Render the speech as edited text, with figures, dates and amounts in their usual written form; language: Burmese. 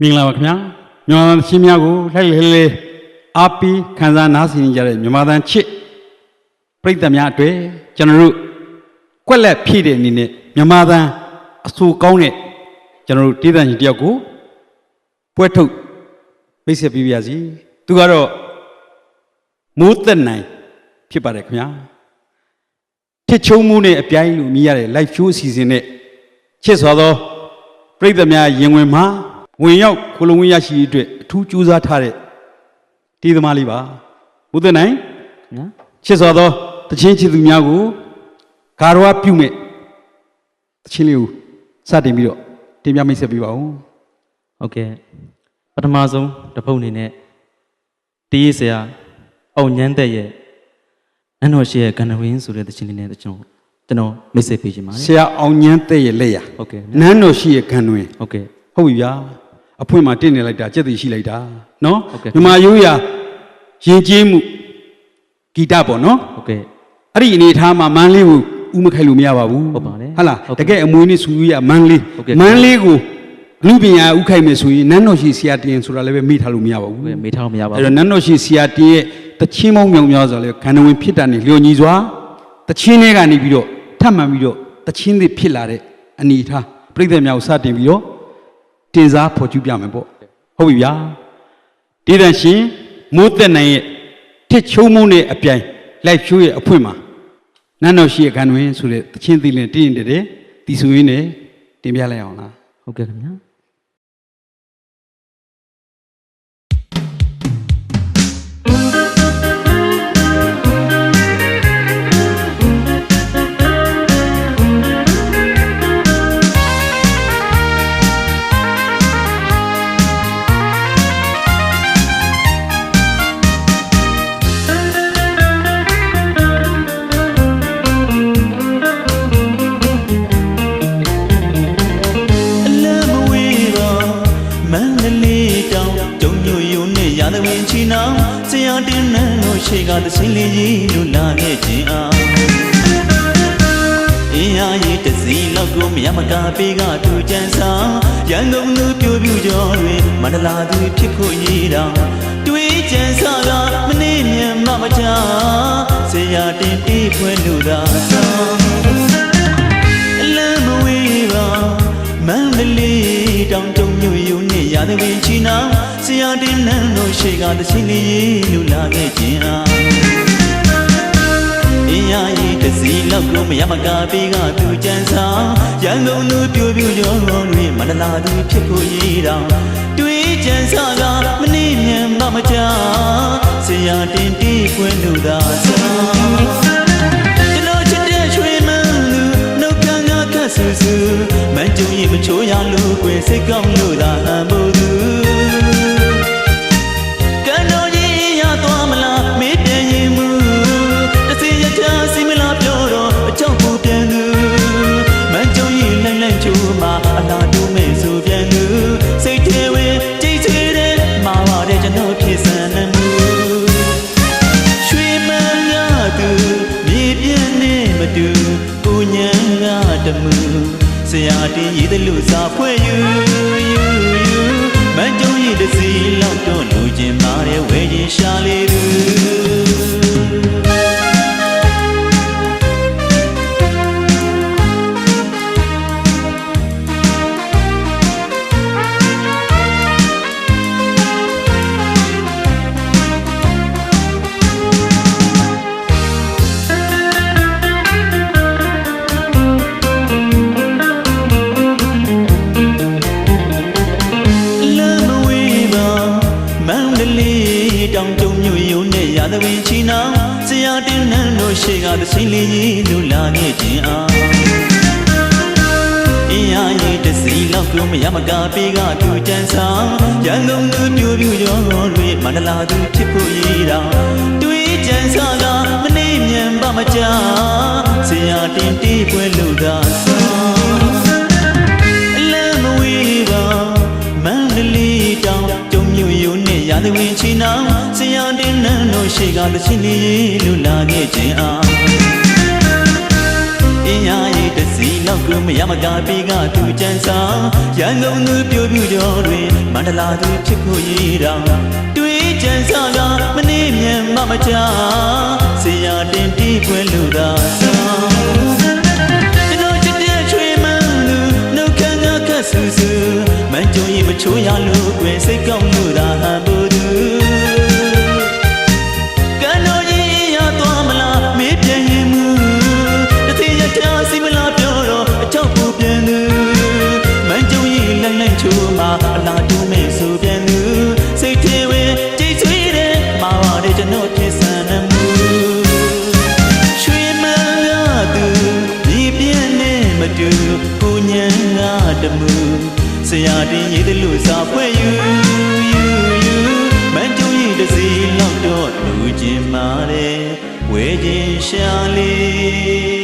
မင်္ဂလာပါခင်ဗျာမြန်မာသချင်းများကိုလှိုက်လှဲလှဲအားပေးခံစားနားဆင်ကြတဲ့မြန်မာသံချစ်ပရိသတ်များအတွက်ကျွန်တော်တို့ကွက်လက်ဖြည့်တဲ့အနေနဲ့မြန်မာသံအဆူကောင်းတဲ့ကျွန်တော်တို့ဒေသကြီးတယောက်ကိုပွဲထုတ်မိတ်ဆက်ပေးပါရစီသူကတော့မိုးသက်နိုင်ဖြစ်ပါတယ်ခင်ဗျာထစ်ချုံမှုနဲ့အပြိုင်လို့မြည်ရတဲ့ live show အစီအစဉ်နဲ့ချစ်စွာသောပရိသတ်များရင်ဝင်မှာဝင်ရောက်ခိုလုံဝင်ရရှိအတွက်အထူးကြိုးစားထားတဲ့တီးသမားလေးပါမိုးသက်နိုင်နော်ချစ်စွာသောတချင်းချစ်သူများကိုဂါရဝပြုမဲ့တချင်းလေးကိုစတင်ပြီးတော့တင်ပြမိတ်ဆက်ပေးပါဦးဟုတ်ကဲ့ပထမဆုံးတစ်ပုတ်အနေနဲ့တီးရေးဆရာအောင်ညမ်းတဲ့ရဲ့နန်းတော်ရှိရဲ့ကန္နဝင်းဆိုတဲ့တချင်းလေးနဲ့ကျွန်တော်မိတ်ဆက်ပေးခြင်းပါတယ်ဆရာအောင်ညမ်းတဲ့ရဲ့လက်ရဟုတ်ကဲ့နန်းတော်ရှိရဲ့ကန္နဝင်းဟုတ်ကဲ့ဟုတ်ပြီဗျာအဖွင့်မှာတင့်နေလိုက်တာကြက်သိရှိလိုက်တာနော်ဟုတ်ကဲ့မြမရိုးရာရင်ကျေးမှုဂီတပေါ့နော်ဟုတ်ကဲ့အဲ့ဒီအနေထားမှာမန်းလေးကိုဥမခိုက်လို့မရပါဘူးဟုတ်ပါတယ်ဟုတ်လားတကယ်အမွေနဲ့ဆူရမန်းလေးကိုလူပညာဥခိုက်မယ်ဆိုရင်နန်းတော်ရှိဆရာတင်ဆိုတာလည်းပဲမေ့ထားလို့မရပါဘူးမေ့ထားလို့မရပါဘူးအဲ့တော့နန်းတော်ရှိဆရာတင်ရဲ့တချင်းပေါင်းမြောင်များဆိုလည်းခန္ဓာဝင်ဖြစ်တာနေလျော်ညီစွာတချင်းတွေကနေပြီးတော့ထပ်မှန်ပြီးတော့တချင်းတွေဖြစ်လာတဲ့အနေထားပြိဿများကိုစတင်ပြီးတော့တင်စားဖော်ကျူးပြမယ်ပေါ့ဟုတ်ပြီဗျာဒေသရှင်မိုးသက်နိုင်ရဲ့ထစ်ချုံမုံနဲ့အပြိုင်လိုက်ဖြိုးရဲ့အဖွင့်မှာနန်းတော်ရှိရဲ့ခန္ဓာဝင်ဆိုတဲ့တချင်းသီလင်တည်ရင်တည်းတီဆိုရင်းနဲ့တင်ပြလိုက်အောင်လားဟုတ်ကဲ့ခင်ဗျာရှိကသချင်းလေးကြီးလူလာခဲ့ခြင်းအားအင်းအားရတစည်းလောက်ကိုမရမကားပေးကထူကြမ်းစားရန်ကုန်လူပြိုပြူကျော်တွင်မန္တလာသူဖြစ်ဖို့ရည်တော်တွေးကြမ်းစားကမနေမြန်မကြဆရာတင်တီးဖွယ်လူသာဆောင်အလမ်းမဝေးပါမန္တလေးတောင်တုံမြို့ယူနေရတဲ့ဝင်ချီနာဆရာတင်နန်းတို့ရှိကသချင်းလေးလူလာခဲ့ခြင်းအားအင်းယာရီတစည်းလောက်ကိုမရမကားပေးကသူကြမ်းစားရန်ကုန်လူပြိုပြူကျော်တွင်မန္တလာသူဖြစ်ကိုရည်တော်တွေးကြမ်းစားကမနေမြန်မကြဆရာတင်တီးပွင့်လူသာဆောင်ကျွန်တော်ချစ်တဲ့ချွေမန်းလူနှုတ်ခမ်းကခတ်ဆူဆူမန်းကြုံရင်မချိုးရလို့ကွယ်စိတ်ကောင်းလို့သာအမို့သူအလားတူမဲ့ဆိုပြန်လူစိတ်ထဲဝင်ကြိတ်ချွေတဲ့မှာပါတဲ့ကျွန်တော်ဖြစ်စံနေမှုရွှေမန်းကသူမြေပြင်းနေမတူကိုညံကတမှုဆရာတင်ရည်တဲ့လူစာဖွဲ့ယူမန်းကြုံရည်တစီလောက်တော့လူချင်းမာတဲ့ဝဲရင်ရှာလေးသူရှိကသချင်းလေးကြီးလူလာခဲ့ခြင်းအားအင်းယာရီတစည်းလောက်ကိုမရမကားပေးကသူကြမ်းစားရန်ကုန်လူပြိုပြူကျော်တွင်မန္တလာသူဖြစ်ဖို့ရည်တော်တွေးကြမ်းစားကမနေမြန်မကြဆရာတင်တီးပွဲလူသာဆောင်အလမ်းမဝေးပါမန္တလေးတောင်တုံမြို့ယူနေရတဲ့ဝင်ချီနာဆရာတင်နန်းတို့ရှိကသချင်းလေးလူလာခဲ့ခြင်းအားအ အင်းရရဲ့တစီလောက်ကိုမရမကပေးကသူကြမ်းဆောင်ရန်ကုန်သူပြိုပြူကျော်တွင်မန္တလာသူဖြစ်ဖို့ရည်တောင်တွေးကြမ်းစားကမနေမြန်မကြဆရာတင်တီးပွဲလူသာဆောင်ကျွန်တော်ချစ်တဲ့ချွေမန်းလူနှုတ်ခမ်းကဆူဆူမန်ကြုံရင်မချိုးရလို့ကွယ်စိတ်ကောင်းလို့သာဟန်ဖို့သူကံတော်ကြီးရသွားမလားမေးပြန်ရင်မူတသေးရချာစီမလားပြောတော့အချောက်ပူပြန်သူမန်ကြုံရင်လန့်လန့်ချိုးမှာအလားတူမဲ့ဆိုပြန်သူစိတ်ထဲဝင်ကြိတ်ဆွေးတဲ့မှာပါတဲ့ကျွန်တော်ဖြစ်စံနေမှုချွေမန်းရသူဒီပြင်းနေမတူကိုညံကတမှုဆရာတင်ရည်တယ်လို့စာဖွဲ့ယူမန်ကြုံရင်တစီလောက်တော့လူချင်းမာတယ်ဝဲချင်းရှာလေး